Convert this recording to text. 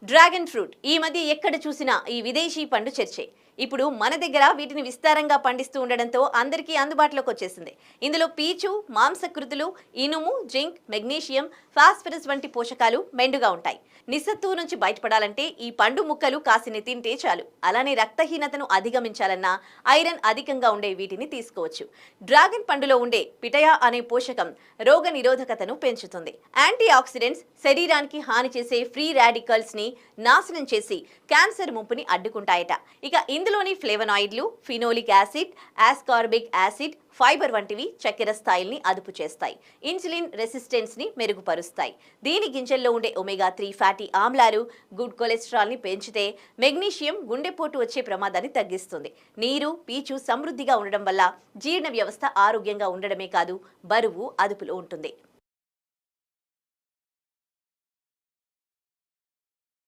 Dragon fruit ఈ మధ్య ఎక్కడ చూసినా ఈ విదేశీ పండు చర్చే. ఇప్పుడు మన దగ్గర వీటిని విస్తారంగా పండిస్తూ ఉండడంతో అందరికీ అందుబాటులోకి వచ్చేసింది. ఇందులో పీచు, మాంసకృతులు, ఇనుము, జింక్, మెగ్నీషియం, ఫాస్ఫరస్ వంటి పోషకాలు మెండుగా ఉంటాయి. నిస్సత్తువు నుంచి బయటపడాలంటే ఈ పండు ముక్కలు కాసిని తింటే చాలు. అలానే రక్తహీనతను అధిగమించాలన్నా ఐరన్ అధికంగా ఉండే వీటిని తీసుకోవచ్చు. డ్రాగన్ పండులో ఉండే పిటయా అనే పోషకం రోగ నిరోధకతను పెంచుతుంది. యాంటీ ఆక్సిడెంట్స్ శరీరానికి హాని చేసే ఫ్రీ రాడికల్స్ ని నాశనం చేసి క్యాన్సర్ ముప్పుని అడ్డుకుంటాయట. ఇక ఇందులోని ఫ్లేవనాయిడ్లు, phenolic acid, ascorbic acid, fibre వంటివి చక్కెర స్థాయిల్ని అదుపు చేస్తాయి. ఇన్సులిన్ రెసిస్టెన్స్ ని మెరుగుపరుస్తాయి. దీని గింజల్లో ఉండే ఒమేగా 3 ఫ్యాటీ ఆమ్లాలు గుడ్ కొలెస్ట్రాల్ ని పెంచితే మెగ్నీషియం గుండెపోటు వచ్చే ప్రమాదాన్ని తగ్గిస్తుంది. నీరు, పీచు సమృద్ధిగా ఉండడం వల్ల జీర్ణ వ్యవస్థ ఆరోగ్యంగా ఉండడమే కాదు బరువు అదుపులో ఉంటుంది.